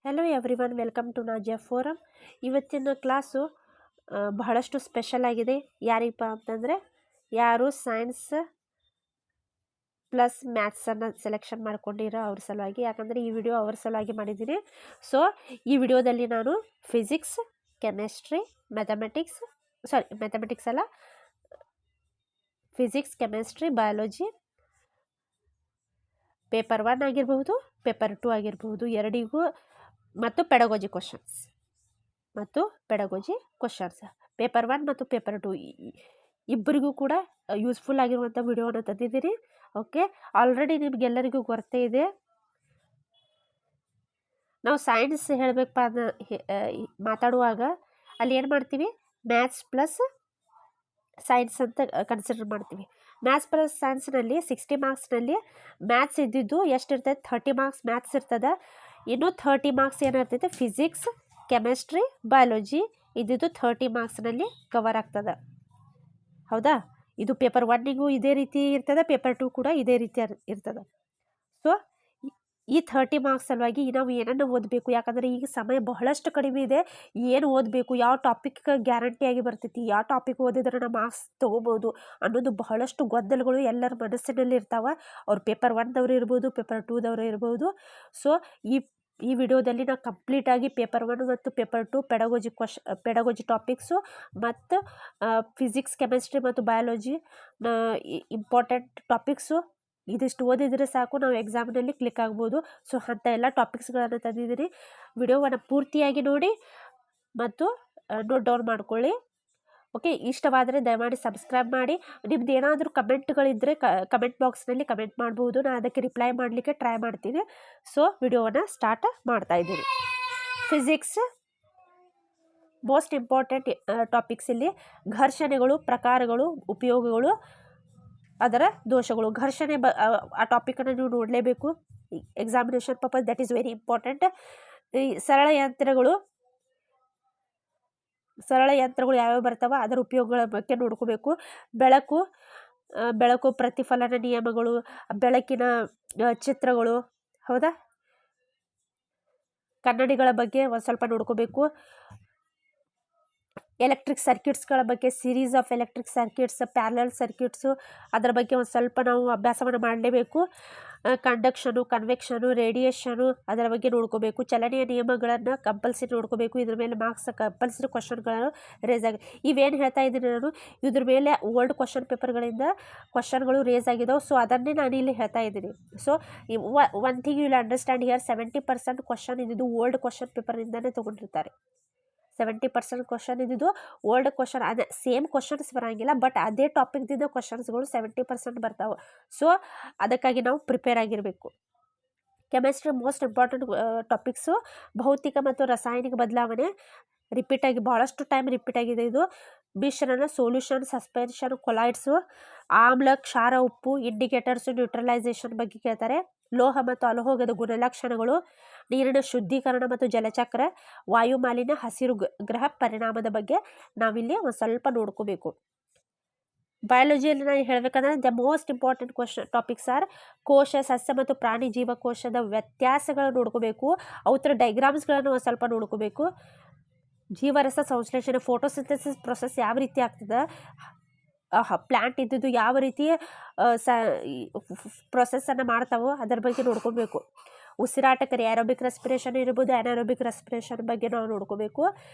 Hello everyone, welcome to Nazia forum. ಇವತ್ತಿನ class ಬಹಳಷ್ಟು special ಆಗಿದೆ. ಯಾರಿಗಪ್ಪ ಅಂತಂದರೆ ಯಾರು ಸೈನ್ಸ್ ಪ್ಲಸ್ ಮ್ಯಾಥ್ಸನ್ನು ಸೆಲೆಕ್ಷನ್ ಮಾಡ್ಕೊಂಡಿರೋ ಅವ್ರ ಸಲುವಾಗಿ. ಯಾಕಂದರೆ ಈ ವಿಡಿಯೋ ಅವ್ರ ಸಲುವಾಗಿ ಮಾಡಿದ್ದೀನಿ. ಸೊ ಈ ವಿಡಿಯೋದಲ್ಲಿ ನಾನು ಫಿಸಿಕ್ಸ್, ಕೆಮಿಸ್ಟ್ರಿ, ಮ್ಯಾಥಮೆಟಿಕ್ಸ್ ಅಲ್ಲ, ಫಿಸಿಕ್ಸ್, ಕೆಮಿಸ್ಟ್ರಿ, ಬಯಾಲಜಿ, ಪೇಪರ್ 1 ಆಗಿರಬಹುದು, ಪೇಪರ್ 2 ಆಗಿರಬಹುದು, ಎರಡಿಗೂ ಮತ್ತು ಪೆಡಗೋಜಿ ಕ್ವಶನ್ಸ್ ಪೇಪರ್ 1 ಮತ್ತು ಪೇಪರ್ 2 ಇಬ್ಬರಿಗೂ ಕೂಡ ಯೂಸ್ಫುಲ್ ಆಗಿರುವಂಥ ವಿಡಿಯೋವನ್ನು ತಂದಿದ್ದೀನಿ. ಓಕೆ, ಆಲ್ರೆಡಿ ನಿಮಗೆಲ್ಲರಿಗೂ ಗೊತ್ತೇ ಇದೆ. ನಾವು ಸೈನ್ಸ್ ಹೇಳಬೇಕಪ್ಪ ಮಾತಾಡುವಾಗ ಅಲ್ಲಿ ಏನು ಮಾಡ್ತೀವಿ, ಮ್ಯಾಥ್ಸ್ ಪ್ಲಸ್ ಸೈನ್ಸ್ ಅಂತ ಕನ್ಸಿಡರ್ ಮಾಡ್ತೀವಿ. ಮ್ಯಾಥ್ಸ್ ಪ್ಲಸ್ ಸೈನ್ಸ್ನಲ್ಲಿ 60 ಮಾರ್ಕ್ಸ್ನಲ್ಲಿ ಮ್ಯಾಥ್ಸ್ ಇದ್ದಿದ್ದು ಎಷ್ಟಿರ್ತದೆ, 30 ಮಾರ್ಕ್ಸ್ ಮ್ಯಾಥ್ಸ್ ಇರ್ತದೆ. ಇನ್ನು 30 ಮಾರ್ಕ್ಸ್ ಏನಿರ್ತೈತೆ ಫಿಸಿಕ್ಸ್, ಕೆಮಿಸ್ಟ್ರಿ, ಬಯಾಲಜಿ ಇದ್ದಿದ್ದು 30 ಮಾರ್ಕ್ಸ್ನಲ್ಲಿ ಕವರ್ ಆಗ್ತದೆ. ಹೌದಾ? ಇದು ಪೇಪರ್ 1ಗೂ ಇದೇ ರೀತಿ ಇರ್ತದೆ, ಪೇಪರ್ 2 ಕೂಡ ಇದೇ ರೀತಿ ಇರ್ತದೆ. ಸೊ ಈ 30 ಮಾರ್ಕ್ಸ್ ಸಲುವಾಗಿ ನಾವು ಏನನ್ನು ಓದಬೇಕು, ಯಾಕಂದರೆ ಈಗ ಸಮಯ ಬಹಳಷ್ಟು ಕಡಿಮೆ ಇದೆ. ಏನು ಓದಬೇಕು, ಯಾವ ಟಾಪಿಕ್ ಗ್ಯಾರಂಟಿಯಾಗಿ ಬರ್ತೈತಿ, ಯಾವ ಟಾಪಿಕ್ ಓದಿದ್ರೆ ನಾವು ಮಾರ್ಕ್ಸ್ ತೊಗೋಬೋದು ಅನ್ನೋದು ಬಹಳಷ್ಟು ಗೊಂದಲಗಳು ಎಲ್ಲರ ಮನಸ್ಸಿನಲ್ಲಿ ಇರ್ತಾವೆ. ಅವ್ರು ಪೇಪರ್ 1ದವರು ಇರ್ಬೋದು, ಪೇಪರ್ 2ದವರು ಇರ್ಬೋದು. ಸೊ ಈ ವಿಡಿಯೋದಲ್ಲಿ ನಾವು ಕಂಪ್ಲೀಟಾಗಿ ಪೇಪರ್ 1 ಮತ್ತು ಪೇಪರ್ 2 ಪೆಡಗೋಜಿ ಟಾಪಿಕ್ಸು ಮತ್ತು ಫಿಸಿಕ್ಸ್, ಕೆಮಿಸ್ಟ್ರಿ ಮತ್ತು ಬಯಾಲಜಿ ಇಂಪಾರ್ಟೆಂಟ್ ಟಾಪಿಕ್ಸು ಇದಿಷ್ಟು ಓದಿದರೆ ಸಾಕು, ನಾವು ಎಕ್ಸಾಮ್ನಲ್ಲಿ ಕ್ಲಿಕ್ ಆಗ್ಬೋದು. ಸೊ ಅಂಥ ಎಲ್ಲ ಟಾಪಿಕ್ಸ್ಗಳನ್ನು ತಂದಿದ್ದೀನಿ. ವಿಡಿಯೋವನ್ನು ಪೂರ್ತಿಯಾಗಿ ನೋಡಿ ಮತ್ತು ನೋಟ್ ಡೌನ್ ಮಾಡ್ಕೊಳ್ಳಿ. ಓಕೆ, ಇಷ್ಟವಾದರೆ ದಯಮಾಡಿ ಸಬ್ಸ್ಕ್ರೈಬ್ ಮಾಡಿ. ನಿಮ್ದು ಏನಾದರೂ ಕಮೆಂಟ್ಗಳಿದ್ದರೆ ಕಮೆಂಟ್ ಬಾಕ್ಸ್ನಲ್ಲಿ ಕಮೆಂಟ್ ಮಾಡ್ಬೋದು, ನಾನು ಅದಕ್ಕೆ ರಿಪ್ಲೈ ಮಾಡಲಿಕ್ಕೆ ಟ್ರೈ ಮಾಡ್ತೀನಿ. ಸೊ ವಿಡಿಯೋವನ್ನು ಸ್ಟಾರ್ಟ್ ಮಾಡ್ತಾಯಿದ್ದೀನಿ. Physics most important topics. ಇಲ್ಲಿ ಘರ್ಷಣೆಗಳು, ಪ್ರಕಾರಗಳು, ಉಪಯೋಗಗಳು, ಅದರ ದೋಷಗಳು. ಘರ್ಷಣೆ ಆ ಟಾಪಿಕನ್ನು ನೀವು ನೋಡಲೇಬೇಕು, examination purpose. That is very important. ಈ ಸರಳ ಯಂತ್ರಗಳು ಯಾವ್ಯಾವ ಬರ್ತಾವ ಅದರ ಉಪಯೋಗಗಳ ಬಗ್ಗೆ ನೋಡ್ಕೋಬೇಕು. ಬೆಳಕು ಪ್ರತಿಫಲನ ನಿಯಮಗಳು, ಬೆಳಕಿನ ಚಿತ್ರಗಳು, ಹೌದಾ, ಕನ್ನಡಿಗಳ ಬಗ್ಗೆ ಒಂದು ಸ್ವಲ್ಪ ನೋಡ್ಕೋಬೇಕು. ಎಲೆಕ್ಟ್ರಿಕ್ ಸರ್ಕ್ಯೂಟ್ಸ್ಗಳ ಬಗ್ಗೆ, series of electric circuits, parallel circuits, ಅದರ ಬಗ್ಗೆ ಒಂದು ಸ್ವಲ್ಪ ನಾವು ಅಭ್ಯಾಸವನ್ನು ಮಾಡಲೇಬೇಕು. ಕಂಡಕ್ಷನು, ಕನ್ವೆಕ್ಷನು, ರೇಡಿಯೇಷನು ಅದರ ಬಗ್ಗೆ ನೋಡ್ಕೋಬೇಕು. ಚಲನೆಯ ನಿಯಮಗಳನ್ನು ಕಂಪಲ್ಸರಿ ನೋಡ್ಕೋಬೇಕು. ಇದ್ರ ಮೇಲೆ ಮಾರ್ಕ್ಸ್ ಕಂಪಲ್ಸರಿ ಕ್ವಶನ್ಗಳನ್ನು ರೇಸ್ ಆಗಿ ಇವೇನು ಹೇಳ್ತಾ ಇದ್ದೀನಿ ನಾನು, ಇದ್ರ ಮೇಲೆ ಓಲ್ಡ್ ಕ್ವಶನ್ ಪೇಪರ್ಗಳಿಂದ ಕ್ವಶನ್ಗಳು ರೇಸ್ ಆಗಿದ್ದಾವೆ. ಸೊ ಅದನ್ನೇ ನಾನು ಇಲ್ಲಿ ಹೇಳ್ತಾ ಇದ್ದೀನಿ. So one thing you will understand here, 70% question ಇದ್ದಿದ್ದು ಓಲ್ಡ್ ಕ್ವಶನ್ ಪೇಪರಿಂದನೇ ತೊಗೊಂಡಿರ್ತಾರೆ. 70% ಕ್ವಶನ್ ಇದ್ದಿದ್ದು ಓಲ್ಡ್ ಕ್ವಶನ್. ಅದೇ ಸೇಮ್ ಕ್ವಶನ್ಸ್ ಬರೋಂಗಿಲ್ಲ, ಬಟ್ ಅದೇ ಟಾಪಿಕ್ದಿಂದ ಕ್ವಶನ್ಸ್ಗಳು 70% ಬರ್ತಾವೆ. ಸೊ ಅದಕ್ಕಾಗಿ ನಾವು ಪ್ರಿಪೇರ್ ಆಗಿರಬೇಕು. Chemistry most important topics. ಭೌತಿಕ ಮತ್ತು ರಾಸಾಯನಿಕ ಬದಲಾವಣೆ ಭಾಳಷ್ಟು ಟೈಮ್ ರಿಪೀಟ್ ಆಗಿದೆ. ಇದು ಮಿಶ್ರಣ, ಸೊಲ್ಯೂಷನ್, ಸಸ್ಪೆನ್ಷನ್, ಕೊಲಾಯ್ಡ್ಸು, ಆಮ್ಲ, ಕ್ಷಾರ, ಉಪ್ಪು, ಇಂಡಿಕೇಟರ್ಸು, ನ್ಯೂಟ್ರಲೈಸೇಷನ್ ಬಗ್ಗೆ ಕೇಳ್ತಾರೆ. ಲೋಹ ಮತ್ತು ಅಲೋಹದ ಗುಣಲಕ್ಷಣಗಳು, ನೀರಿನ ಶುದ್ಧೀಕರಣ ಮತ್ತು ಜಲಚಕ್ರ, ವಾಯು ಮಾಲಿನ್ಯ, ಹಸಿರು ಗ್ರಹ ಪರಿಣಾಮದ ಬಗ್ಗೆ ನಾವಿಲ್ಲಿ ಒಂದು ಸ್ವಲ್ಪ ನೋಡ್ಕೋಬೇಕು. ಬಯಾಲಜಿಯಲ್ಲಿ ನಾನು ಹೇಳಬೇಕಂದ್ರೆ the most important topics are ಕೋಶ, ಸಸ್ಯ ಮತ್ತು ಪ್ರಾಣಿ ಜೀವಕೋಶದ ವ್ಯತ್ಯಾಸಗಳನ್ನು ನೋಡ್ಕೋಬೇಕು. ಅವರ ಡೈಗ್ರಾಮ್ಸ್ಗಳನ್ನು ಒಂದು ಸ್ವಲ್ಪ ನೋಡ್ಕೋಬೇಕು. ಜೀವರಸ ಸಂಶ್ಲೇಷಣೆ, ಫೋಟೋಸಿಂಥಸಿಸ್ ಪ್ರೊಸೆಸ್ ಯಾವ ರೀತಿ ಆಗ್ತದೆ, ಪ್ಲ್ಯಾಂಟ್ ಇದ್ದಿದ್ದು ಯಾವ ರೀತಿ ಪ್ರೊಸೆಸ್ಸನ್ನು ಮಾಡ್ತಾವೋ ಅದರ ಬಗ್ಗೆ ನೋಡ್ಕೋಬೇಕು. ಉಸಿರಾಟ ಕ್ರಿಯೆ, ಏರೋಬಿಕ್ ರೆಸ್ಪಿರೇಷನ್ ಇರ್ಬೋದು, ಅನಾರೋಬಿಕ್ ರೆಸ್ಪಿರೇಷನ್ ಬಗ್ಗೆ ನಾವು ನೋಡ್ಕೋಬೇಕು.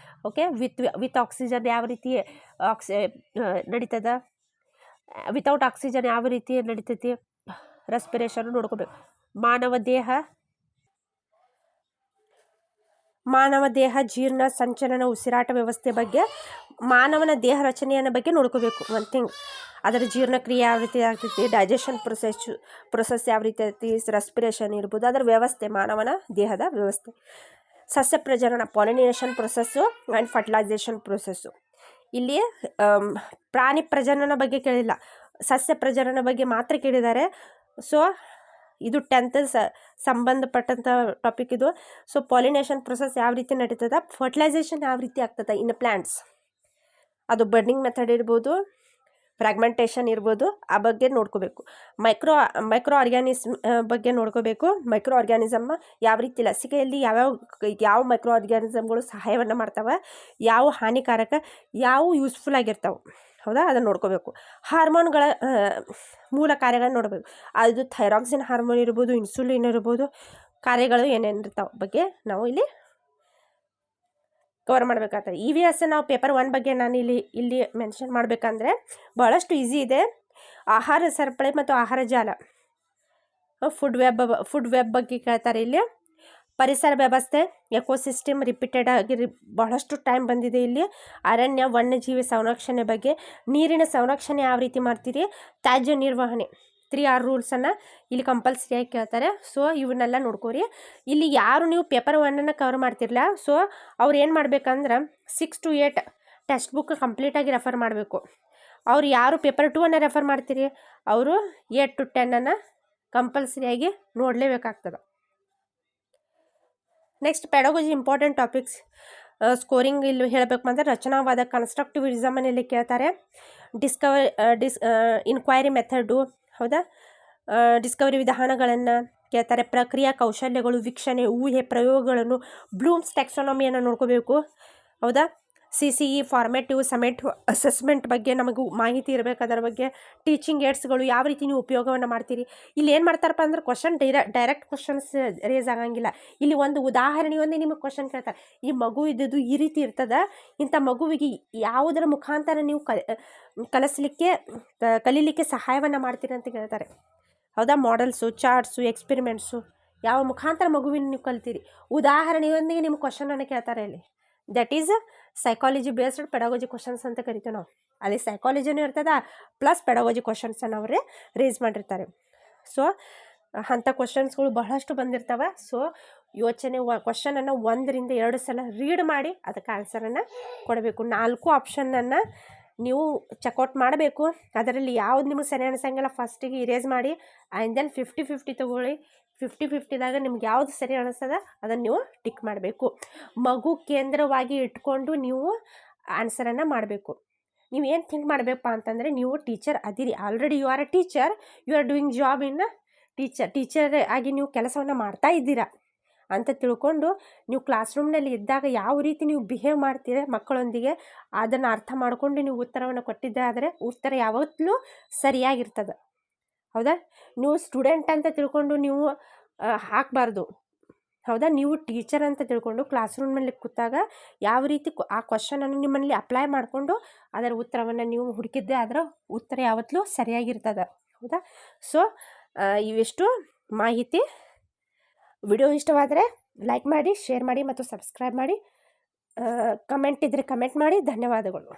ಓಕೆ, ವಿತ್ ಆಕ್ಸಿಜನ್ ಯಾವ ರೀತಿ ನಡೀತದ, ವಿತೌಟ್ ಆಕ್ಸಿಜನ್ ಯಾವ ರೀತಿ ನಡೀತೈತಿ, ರೆಸ್ಪಿರೇಷನ್ ನೋಡ್ಕೋಬೇಕು. ಮಾನವ ದೇಹ ಜೀರ್ಣ, ಸಂಚಲನ, ಉಸಿರಾಟ ವ್ಯವಸ್ಥೆ ಬಗ್ಗೆ, ಮಾನವನ ದೇಹ ರಚನೆಯನ್ನು ಬಗ್ಗೆ ನೋಡ್ಕೋಬೇಕು. ಒನ್ ಥಿಂಗ್, ಅದರ ಜೀರ್ಣಕ್ರಿಯೆ ಯಾವ ರೀತಿ ಆಗ್ತೈತಿ, ಡೈಜೆಷನ್ ಪ್ರೊಸೆಸ್ ಯಾವ ರೀತಿ ಐತಿ, ರೆಸ್ಪಿರೇಷನ್ ಇರ್ಬೋದು, ಅದರ ವ್ಯವಸ್ಥೆ, ಮಾನವನ ದೇಹದ ವ್ಯವಸ್ಥೆ. ಸಸ್ಯ ಪ್ರಜನನ, pollination process and fertilisation process. ಇಲ್ಲಿ ಪ್ರಾಣಿ ಪ್ರಜನನ ಬಗ್ಗೆ ಕೇಳಿಲ್ಲ, ಸಸ್ಯ ಪ್ರಜನನ ಬಗ್ಗೆ ಮಾತ್ರ ಕೇಳಿದ್ದಾರೆ. ಸೊ ಇದು 10th ಸಂಬಂಧಪಟ್ಟಂಥ ಟಾಪಿಕ್ ಇದು. ಸೊ ಪಾಲಿನೇಷನ್ ಪ್ರೊಸೆಸ್ ಯಾವ ರೀತಿ ನಡೀತದೆ, ಫರ್ಟಿಲೈಸೇಷನ್ ಯಾವ ರೀತಿ ಆಗ್ತದೆ ಇನ್ ಪ್ಲ್ಯಾಂಟ್ಸ್, ಅದು ಬರ್ನಿಂಗ್ ಮೆಥಡ್ ಇರ್ಬೋದು, ಫ್ರಾಗ್ಮೆಂಟೇಷನ್ ಇರ್ಬೋದು, ಆ ಬಗ್ಗೆ ನೋಡ್ಕೋಬೇಕು. ಮೈಕ್ರೋ ಆರ್ಗ್ಯಾನಿಸಮ್ ಬಗ್ಗೆ ನೋಡ್ಕೋಬೇಕು. ಮೈಕ್ರೋ ಆರ್ಗ್ಯಾನಿಸಮ್ ಯಾವ ರೀತಿ ಲಸಿಕೆಯಲ್ಲಿ ಯಾವ ಮೈಕ್ರೋ ಆರ್ಗ್ಯಾನಿಸಮ್ಗಳು ಸಹಾಯವನ್ನು ಮಾಡ್ತಾವೆ, ಯಾವ ಹಾನಿಕಾರಕ, ಯಾವ ಯೂಸ್ಫುಲ್ ಆಗಿರ್ತಾವೆ, ಹೌದಾ, ಅದನ್ನು ನೋಡ್ಕೋಬೇಕು. ಹಾರ್ಮೋನ್ಗಳ ಮೂಲ ಕಾರ್ಯಗಳನ್ನ ನೋಡಬೇಕು. ಅದು ಥೈರಾಕ್ಸಿನ್ ಹಾರ್ಮೋನ್ ಇರ್ಬೋದು, ಇನ್ಸುಲಿನ್ ಇರ್ಬೋದು, ಕಾರ್ಯಗಳು ಏನೇನಿರ್ತಾವೆ ಬಗ್ಗೆ ನಾವು ಇಲ್ಲಿ ಕವರ್ ಮಾಡಬೇಕಾಗ್ತದೆ. EVS ನಾವು ಪೇಪರ್ 1 ಬಗ್ಗೆ ನಾನು ಇಲ್ಲಿ ಮೆನ್ಷನ್ ಮಾಡಬೇಕಂದ್ರೆ ಭಾಳಷ್ಟು ಈಸಿ ಇದೆ. ಆಹಾರ ಸರಪಳಿ ಮತ್ತು ಆಹಾರ ಜಾಲ, ಫುಡ್ ವೆಬ್ ಬಗ್ಗೆ ಕೇಳ್ತಾರೆ ಇಲ್ಲಿ. ಪರಿಸರ ವ್ಯವಸ್ಥೆ, ಎಕೋಸಿಸ್ಟಮ್ ರಿಪೀಟೆಡ್ ಆಗಿ ಬಹಳಷ್ಟು ಟೈಮ್ ಬಂದಿದೆ ಇಲ್ಲಿ. ಅರಣ್ಯ ವನ್ಯಜೀವಿ ಸಂರಕ್ಷಣೆ ಬಗ್ಗೆ, ನೀರಿನ ಸಂರಕ್ಷಣೆ ಯಾವ ರೀತಿ ಮಾಡ್ತೀರಿ, ತ್ಯಾಜ್ಯ ನಿರ್ವಹಣೆ, 3R ರೂಲ್ಸನ್ನು ಇಲ್ಲಿ ಕಂಪಲ್ಸರಿಯಾಗಿ ಕೇಳ್ತಾರೆ. ಸೊ ಇವನ್ನೆಲ್ಲ ನೋಡ್ಕೋರಿ. ಇಲ್ಲಿ ಯಾರು ನೀವು ಪೇಪರ್ 1 ಕವರ್ ಮಾಡ್ತಿರಲ್ಲ, ಸೊ ಅವ್ರು ಏನು ಮಾಡ್ಬೇಕಂದ್ರೆ 6 to 8 ಟೆಕ್ಸ್ಟ್ ಬುಕ್ ಕಂಪ್ಲೀಟಾಗಿ ರೆಫರ್ ಮಾಡಬೇಕು. ಅವ್ರು ಯಾರು ಪೇಪರ್ 2 ರೆಫರ್ ಮಾಡ್ತೀರಿ ಅವರು 8 to 10 ಕಂಪಲ್ಸರಿಯಾಗಿ ನೋಡಲೇಬೇಕಾಗ್ತದೆ. Next pedagogy important topics. Scoring ಇಲ್ಲಿ ಹೇಳಬೇಕು ಅಂದರೆ ರಚನಾವಾದ, ಕನ್ಸ್ಟ್ರಕ್ಟಿವಿಸಮನ್ನು ಇಲ್ಲಿ ಕೇಳ್ತಾರೆ. ಇನ್ಕ್ವೈರಿ ಮೆಥಡು, ಹೌದಾ, ಡಿಸ್ಕವರಿ ವಿಧಾನಗಳನ್ನು ಕೇಳ್ತಾರೆ. ಪ್ರಕ್ರಿಯಾ ಕೌಶಲ್ಯಗಳು, ವೀಕ್ಷಣೆ, ಊಹೆ, ಪ್ರಯೋಗಗಳನ್ನು, ಬ್ಲೂಮ್ಸ್ ಟ್ಯಾಕ್ಸಾನಮಿಯನ್ನು ನೋಡ್ಕೋಬೇಕು, ಹೌದಾ. CCE ಫಾರ್ಮೇಟಿವ್ ಸಮೇಟಿವ್ ಅಸೆಸ್ಮೆಂಟ್ ಬಗ್ಗೆ ನಮಗೂ ಮಾಹಿತಿ ಇರಬೇಕು. ಅದರ ಬಗ್ಗೆ ಟೀಚಿಂಗ್ ಏಡ್ಸ್ಗಳು ಯಾವ ರೀತಿ ನೀವು ಉಪಯೋಗವನ್ನು ಮಾಡ್ತೀರಿ. ಇಲ್ಲಿ ಏನು ಮಾಡ್ತಾರಪ್ಪ ಅಂದ್ರೆ ಕ್ವಶನ್ ಡೈರೆಕ್ಟ್ ಕ್ವಶನ್ಸ್ ರೇಸ್ ಆಗಂಗಿಲ್ಲ. ಇಲ್ಲಿ ಒಂದು ಉದಾಹರಣೆಯೊಂದೇ ನಿಮಗೆ ಕ್ವಶನ್ ಕೇಳ್ತಾರೆ. ಈ ಮಗು ಇದ್ದದ್ದು ಈ ರೀತಿ ಇರ್ತದೆ, ಇಂಥ ಮಗುವಿಗೆ ಯಾವುದರ ಮುಖಾಂತರ ನೀವು ಕಲೀಲಿಕ್ಕೆ ಸಹಾಯವನ್ನು ಮಾಡ್ತೀರಿ ಅಂತ ಕೇಳ್ತಾರೆ, ಹೌದಾ. ಮಾಡೆಲ್ಸು, ಚಾರ್ಟ್ಸು, ಎಕ್ಸ್ಪೆರಿಮೆಂಟ್ಸು ಯಾವ ಮುಖಾಂತರ ಮಗುವಿನ ನೀವು ಕಲ್ತೀರಿ, ಉದಾಹರಣೆಯೊಂದಿಗೆ ನಿಮ್ಮ ಕ್ವಶನನ್ನು ಕೇಳ್ತಾರೆ ಇಲ್ಲಿ. That is psychology based pedagogy questions ಅಂತ ಕರಿತೀವಿ ನಾವು. ಅಲ್ಲಿ ಸೈಕಾಲಜಿನೂ ಇರ್ತದೆ ಪ್ಲಸ್ ಪೆಡಗೋಜಿ ಕ್ವಶನ್ಸನ್ನು ಅವರೇ ರೇಸ್ ಮಾಡಿರ್ತಾರೆ. ಸೊ ಅಂಥ ಕ್ವಶನ್ಸ್ಗಳು ಬಹಳಷ್ಟು ಬಂದಿರ್ತವೆ. ಸೊ ಕ್ವಶನನ್ನು 1 ರಿಂದ 2 ಸಲ ರೀಡ್ ಮಾಡಿ ಅದಕ್ಕೆ ಆನ್ಸರನ್ನು ಕೊಡಬೇಕು. 4 ಆಪ್ಷನನ್ನು ನೀವು ಚೆಕ್ಔಟ್ ಮಾಡಬೇಕು. ಅದರಲ್ಲಿ ಯಾವ್ದು ನಿಮಗೆ ಸರಿ ಅನಿಸಂಗಿಲ್ಲ ಫಸ್ಟಿಗೆ ಇರೇಸ್ ಮಾಡಿ, ಆ್ಯಂಡ್ ದೆನ್ 50-50 ತೊಗೊಳ್ಳಿ. 50-50ದಾಗ ನಿಮ್ಗೆ ಯಾವುದು ಸರಿ ಅನಿಸ್ತದ ಅದನ್ನು ನೀವು ಟಿಕ್ ಮಾಡಬೇಕು. ಮಗು ಕೇಂದ್ರವಾಗಿ ಇಟ್ಕೊಂಡು ನೀವು ಆನ್ಸರನ್ನು ಮಾಡಬೇಕು. ನೀವು ಏನು ಥಿಂಕ್ ಮಾಡಬೇಕಪ್ಪ ಅಂತಂದರೆ, ನೀವು ಟೀಚರ್ ಅದಿರಿ, already you are a teacher, you are doing job in teacher ಆಗಿ ನೀವು ಕೆಲಸವನ್ನು ಮಾಡ್ತಾ ಇದ್ದೀರಾ ಅಂತ ತಿಳ್ಕೊಂಡು ನೀವು ಕ್ಲಾಸ್ ರೂಮ್ನಲ್ಲಿ ಇದ್ದಾಗ ಯಾವ ರೀತಿ ನೀವು ಬಿಹೇವ್ ಮಾಡ್ತೀರ ಮಕ್ಕಳೊಂದಿಗೆ ಅದನ್ನು ಅರ್ಥ ಮಾಡಿಕೊಂಡು ನೀವು ಉತ್ತರವನ್ನು ಕೊಟ್ಟಿದ್ದೆ ಆದರೆ ಉತ್ತರ ಯಾವತ್ತೂ ಸರಿಯಾಗಿರ್ತದೆ, ಹೌದಾ. ನೀವು ಸ್ಟೂಡೆಂಟ್ ಅಂತ ತಿಳ್ಕೊಂಡು ನೀವು ಹಾಕಬಾರ್ದು, ಹೌದಾ. ನೀವು ಟೀಚರ್ ಅಂತ ತಿಳ್ಕೊಂಡು ಕ್ಲಾಸ್ ರೂಮ್ನಲ್ಲಿ ಕೂತಾಗ ಯಾವ ರೀತಿ ಆ ಕ್ವಶನನ್ನು ನಿಮ್ಮಲ್ಲಿ ಅಪ್ಲೈ ಮಾಡಿಕೊಂಡು ಅದರ ಉತ್ತರವನ್ನು ನೀವು ಹುಡುಕಿದ್ದೆ ಅದರ ಉತ್ತರ ಯಾವತ್ತೂ ಸರಿಯಾಗಿರ್ತದೆ, ಹೌದಾ. ಸೊ ಇವೆಷ್ಟು ಮಾಹಿತಿ. ವಿಡಿಯೋ ಇಷ್ಟವಾದರೆ ಲೈಕ್ ಮಾಡಿ, ಶೇರ್ ಮಾಡಿ ಮತ್ತು ಸಬ್ಸ್ಕ್ರೈಬ್ ಮಾಡಿ. ಕಮೆಂಟ್ ಇದ್ದರೆ ಕಮೆಂಟ್ ಮಾಡಿ. ಧನ್ಯವಾದಗಳು.